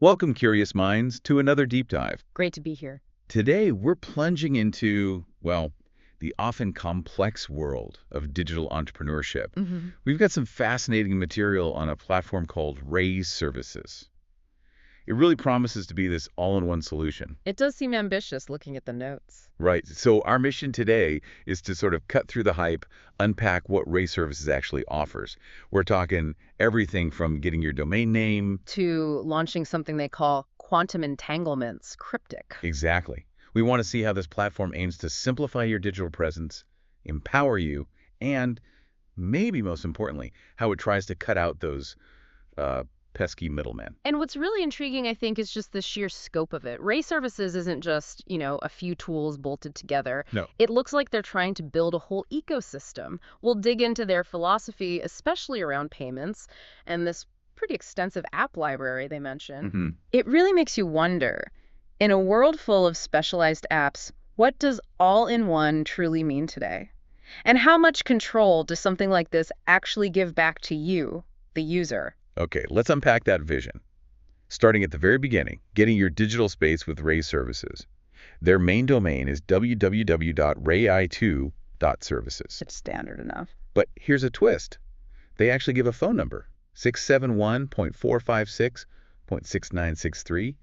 Welcome, curious minds, to another deep dive. Great to be here. Today, we're plunging into, well, the often complex world of digital entrepreneurship. hmm We've got some fascinating material on a platform called Raise Services. It really promises to be this all-in-one solution. It does seem ambitious looking at the notes. Right. So our mission today is to sort of cut through the hype, unpack what Raise Services actually offers. We're talking everything from getting your domain name. To launching something they call quantum entanglements, cryptic. Exactly. We want to see how this platform aims to simplify your digital presence, empower you, and maybe most importantly, how it tries to cut out those pesky middlemen. And what's really intriguing, I think, is just the sheer scope of it. Ray Services isn't just, a few tools bolted together. No. It looks like they're trying to build a whole ecosystem. We'll dig into their philosophy, especially around payments, and this pretty extensive app library they mention. hmm It really makes you wonder, in a world full of specialized apps, what does all-in-one truly mean today? And how much control does something like this actually give back to you, the user? Okay, let's unpack that vision. Starting at the very beginning, getting your digital space with Raise Services. Their main domain is www.rai2.services. It's standard enough. But here's a twist. They actually give a phone number, 671.456.6963.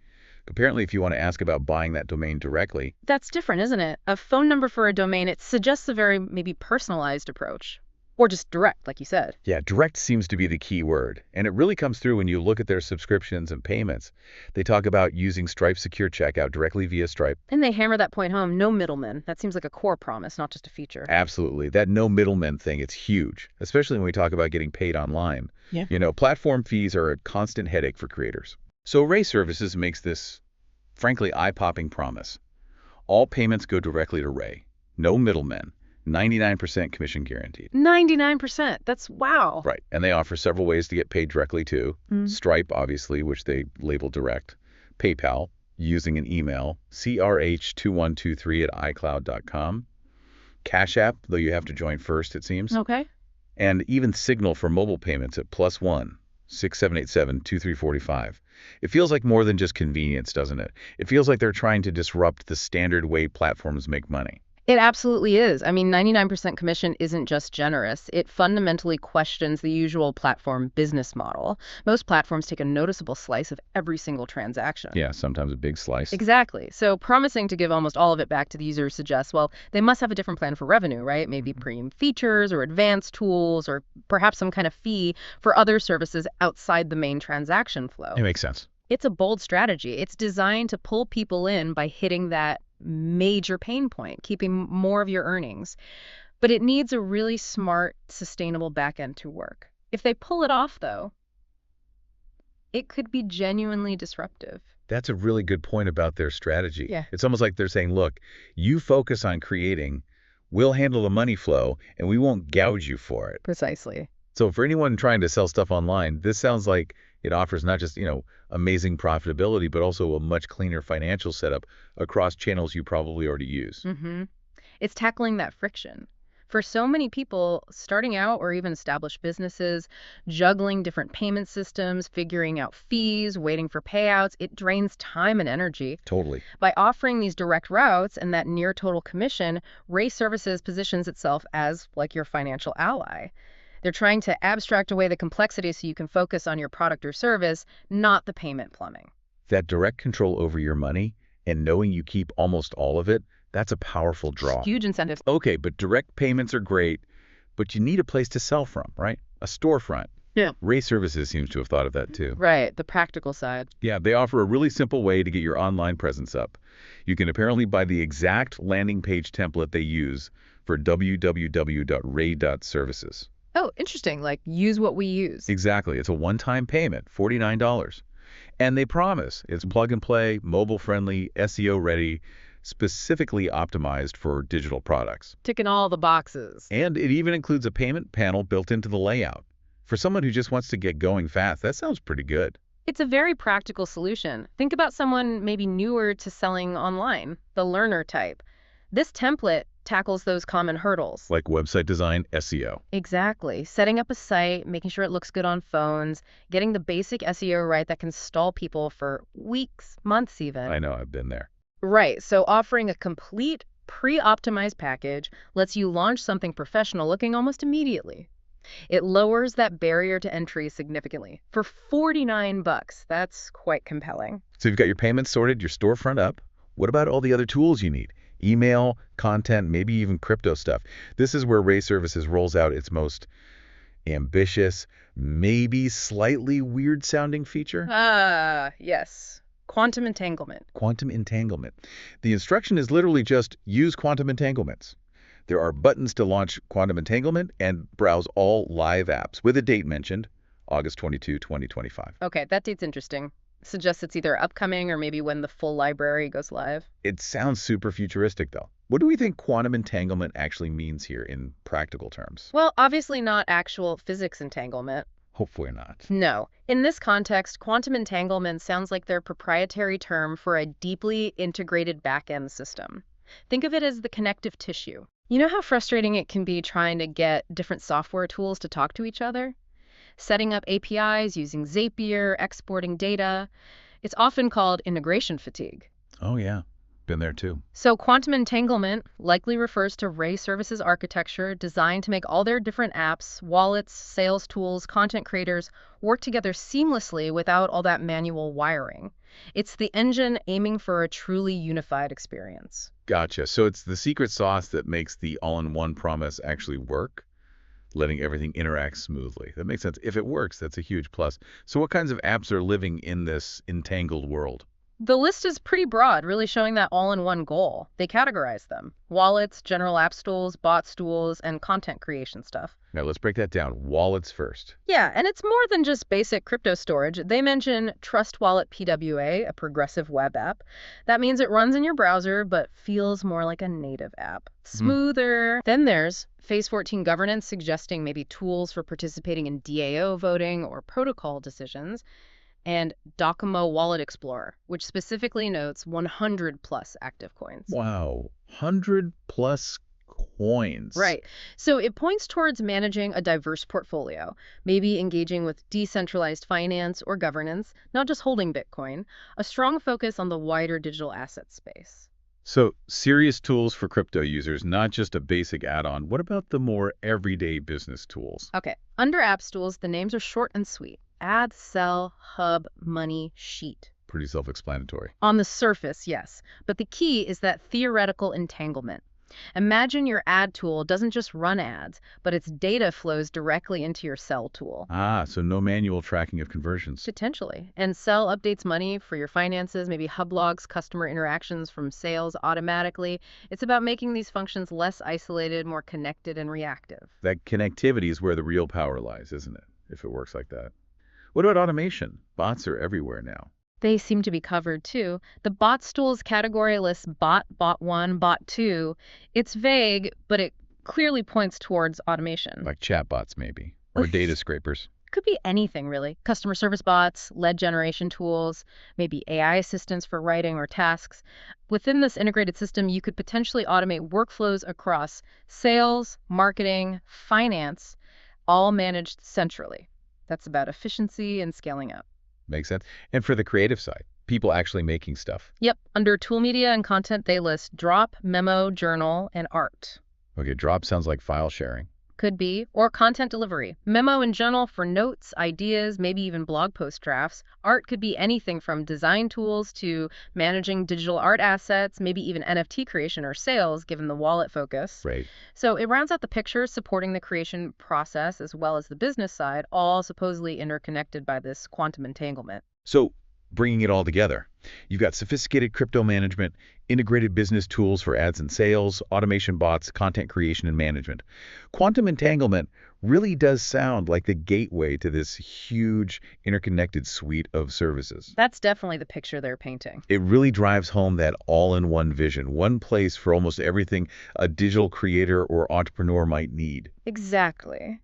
Apparently, if you want to ask about buying that domain directly, That's different, isn't it? A phone number for a domain, it suggests a very maybe personalized approach. Or just direct, like you said. yeah, direct seems to be the key word. And it really comes through when you look at their subscriptions and payments. They talk about using Stripe Secure Checkout directly via Stripe. And they hammer that point home, no middlemen. That seems like a core promise, not just a feature. Absolutely. That no middlemen thing, it's huge, especially when we talk about getting paid online. Yeah. Platform fees are a constant headache for creators. So Ray Services makes this, frankly, eye-popping promise. All payments go directly to Ray. No middlemen. 99% commission guaranteed. 99%. That's wow. Right. And they offer several ways to get paid directly too. Mm. Stripe, obviously, which they label direct. PayPal, using an email, crh2123@icloud.com. Cash App, though you have to join first, it seems. Okay. And even Signal for mobile payments at +1 6787 2345. It feels like more than just convenience, doesn't it? It feels like they're trying to disrupt the standard way platforms make money. It absolutely is. I mean, 99% commission isn't just generous. It fundamentally questions the usual platform business model. Most platforms take a noticeable slice of every single transaction. Yeah, sometimes a big slice. Exactly. So promising to give almost all of it back to the user suggests, well, they must have a different plan for revenue, right? Maybe premium features or advanced tools or perhaps some kind of fee for other services outside the main transaction flow. It makes sense. It's a bold strategy. It's designed to pull people in by hitting that major pain point, keeping more of your earnings. But it needs a really smart, sustainable back end to work. If they pull it off, though, it could be genuinely disruptive. That's a really good point about their strategy. Yeah. It's almost like they're saying, look, you focus on creating, we'll handle the money flow, and we won't gouge you for it. Precisely. So for anyone trying to sell stuff online, this sounds like it offers not just, amazing profitability, but also a much cleaner financial setup across channels you probably already use. It's tackling that friction. For so many people starting out or even established businesses, juggling different payment systems, figuring out fees, waiting for payouts, it drains time and energy. Totally. By offering these direct routes and that near total commission, Ray Services positions itself as like your financial ally. They're trying to abstract away the complexity so you can focus on your product or service, not the payment plumbing. That direct control over your money and knowing you keep almost all of it, that's a powerful draw. Huge incentives. Okay, but direct payments are great, but you need a place to sell from, right? A storefront. Yeah. Ray Services seems to have thought of that too. Right, the practical side. Yeah, they offer a really simple way to get your online presence up. You can apparently buy the exact landing page template they use for www.ray.services. Oh, interesting. Like use what we use. Exactly. It's a one-time payment, $49. And they promise it's plug and play, mobile friendly, SEO ready, specifically optimized for digital products. Ticking all the boxes. And it even includes a payment panel built into the layout. For someone who just wants to get going fast, that sounds pretty good. It's a very practical solution. Think about someone maybe newer to selling online, the learner type. This template tackles those common hurdles. Like website design, SEO. Exactly. Setting up a site, making sure it looks good on phones, getting the basic SEO right that can stall people for weeks, months even. I know, I've been there. Right. So offering a complete pre-optimized package lets you launch something professional looking almost immediately. It lowers that barrier to entry significantly. For $49, that's quite compelling. So you've got your payments sorted, your storefront up. What about all the other tools you need? Email, content, maybe even crypto stuff. This is where Ray Services rolls out its most ambitious, maybe slightly weird-sounding feature. Yes. Quantum entanglement. Quantum entanglement. The instruction is literally just use quantum entanglements. There are buttons to launch quantum entanglement and browse all live apps with a date mentioned, August 22, 2025. Okay, that date's interesting. Suggests it's either upcoming or maybe when the full library goes live. It sounds super futuristic, though. What do we think quantum entanglement actually means here in practical terms? Well, obviously not actual physics entanglement. Hopefully not. No. In this context, quantum entanglement sounds like their proprietary term for a deeply integrated back-end system. Think of it as the connective tissue. You know how frustrating it can be trying to get different software tools to talk to each other? Setting up APIs, using Zapier, exporting data. It's often called integration fatigue. Oh, yeah. Been there, too. So quantum entanglement likely refers to Ray Services architecture designed to make all their different apps, wallets, sales tools, content creators work together seamlessly without all that manual wiring. It's the engine aiming for a truly unified experience. Gotcha. So it's the secret sauce that makes the all-in-one promise actually work, letting everything interact smoothly. That makes sense. If it works, that's a huge plus. So what kinds of apps are living in this entangled world? The list is pretty broad, really showing that all-in-one goal. They categorize them: wallets, general app stools, bot stools, and content creation stuff. Now let's break that down. Wallets first. Yeah, and it's more than just basic crypto storage. They mention Trust Wallet PWA, a progressive web app. That means it runs in your browser, but feels more like a native app. Smoother. Then there's Phase 14 governance, suggesting maybe tools for participating in DAO voting or protocol decisions. And Docomo Wallet Explorer, which specifically notes 100+ active coins. Wow. 100+ coins. Right. So it points towards managing a diverse portfolio, maybe engaging with decentralized finance or governance, not just holding Bitcoin, a strong focus on the wider digital asset space. So serious tools for crypto users, not just a basic add-on. What about the more everyday business tools? Okay. Under App Stools, the names are short and sweet. Add, sell, hub, money, sheet. Pretty self-explanatory. On the surface, yes. But the key is that theoretical entanglement. Imagine your ad tool doesn't just run ads, but its data flows directly into your sell tool. So no manual tracking of conversions. Potentially. And sell updates money for your finances, maybe hub logs, customer interactions from sales automatically. It's about making these functions less isolated, more connected and reactive. That connectivity is where the real power lies, isn't it? If it works like that. What about automation? Bots are everywhere now. They seem to be covered too. The bot stools category lists bot, bot 1, bot 2. It's vague, but it clearly points towards automation. Like chatbots, maybe. Or data scrapers. Could be anything, really. Customer service bots, lead generation tools, maybe AI assistants for writing or tasks. Within this integrated system, you could potentially automate workflows across sales, marketing, finance, all managed centrally. That's about efficiency and scaling up. Makes sense. And for the creative side, people actually making stuff. Yep. Under tool media and content, they list Drop, Memo, Journal, and Art. Okay, Drop sounds like file sharing. Could be. Or content delivery. Memo and Journal for notes, ideas, maybe even blog post drafts. Art could be anything from design tools to managing digital art assets, maybe even NFT creation or sales, given the wallet focus. Right. So it rounds out the picture, supporting the creation process as well as the business side, all supposedly interconnected by this quantum entanglement. So bringing it all together, you've got sophisticated crypto management, integrated business tools for ads and sales, automation bots, content creation and management. Quantum entanglement really does sound like the gateway to this huge interconnected suite of services. That's definitely the picture they're painting. It really drives home that all-in-one vision, one place for almost everything a digital creator or entrepreneur might need. Exactly.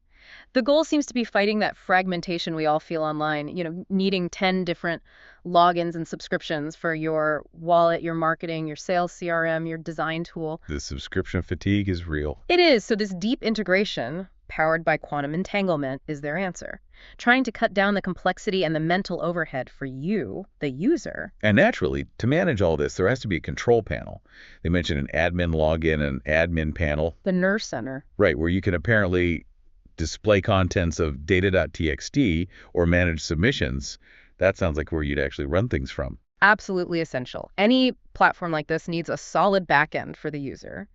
The goal seems to be fighting that fragmentation we all feel online, needing 10 different logins and subscriptions for your wallet, your marketing, your sales CRM, your design tool. The subscription fatigue is real. It is. So this deep integration, powered by quantum entanglement, is their answer. Trying to cut down the complexity and the mental overhead for you, the user. And naturally, to manage all this, there has to be a control panel. They mentioned an admin login and admin panel. The nerve center. Right, where you can apparently display contents of data.txt or manage submissions. That sounds like where you'd actually run things from. Absolutely essential. Any platform like this needs a solid backend for the user.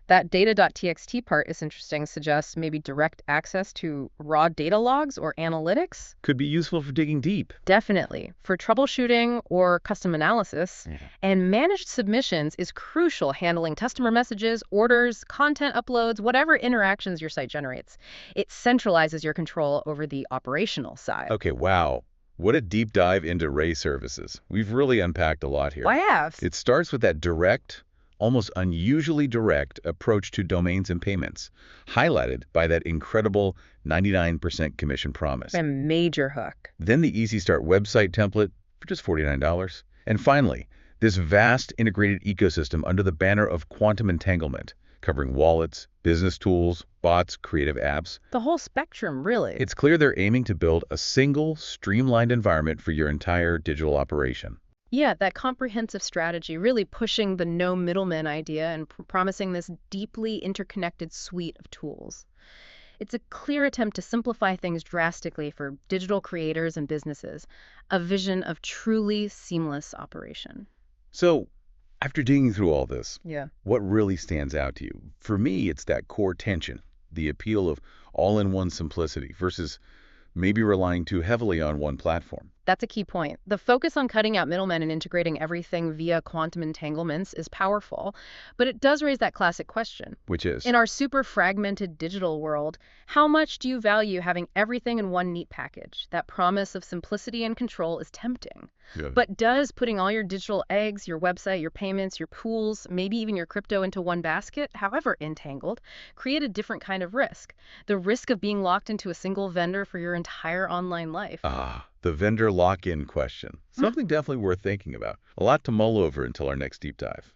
That data.txt part is interesting, suggests maybe direct access to raw data logs or analytics. Could be useful for digging deep. Definitely. For troubleshooting or custom analysis. Yeah. And managed submissions is crucial, handling customer messages, orders, content uploads, whatever interactions your site generates. It centralizes your control over the operational side. Okay, wow. What a deep dive into Ray services. We've really unpacked a lot here. I have. It starts with that direct, almost unusually direct approach to domains and payments, highlighted by that incredible 99% commission promise. A major hook. Then the Easy Start website template for just $49. And finally, this vast integrated ecosystem under the banner of quantum entanglement, covering wallets, business tools, bots, creative apps. The whole spectrum, really. It's clear they're aiming to build a single, streamlined environment for your entire digital operation. Yeah, that comprehensive strategy, really pushing the no middleman idea and promising this deeply interconnected suite of tools. It's a clear attempt to simplify things drastically for digital creators and businesses, a vision of truly seamless operation. So, after digging through all this, Yeah. what really stands out to you? For me, it's that core tension, the appeal of all-in-one simplicity versus maybe relying too heavily on one platform. That's a key point. The focus on cutting out middlemen and integrating everything via quantum entanglements is powerful, but it does raise that classic question. Which is? In our super fragmented digital world, how much do you value having everything in one neat package? That promise of simplicity and control is tempting. Yeah. But does putting all your digital eggs, your website, your payments, your pools, maybe even your crypto into one basket, however entangled, create a different kind of risk? The risk of being locked into a single vendor for your entire online life. The vendor lock-in question. Something definitely worth thinking about. A lot to mull over until our next deep dive.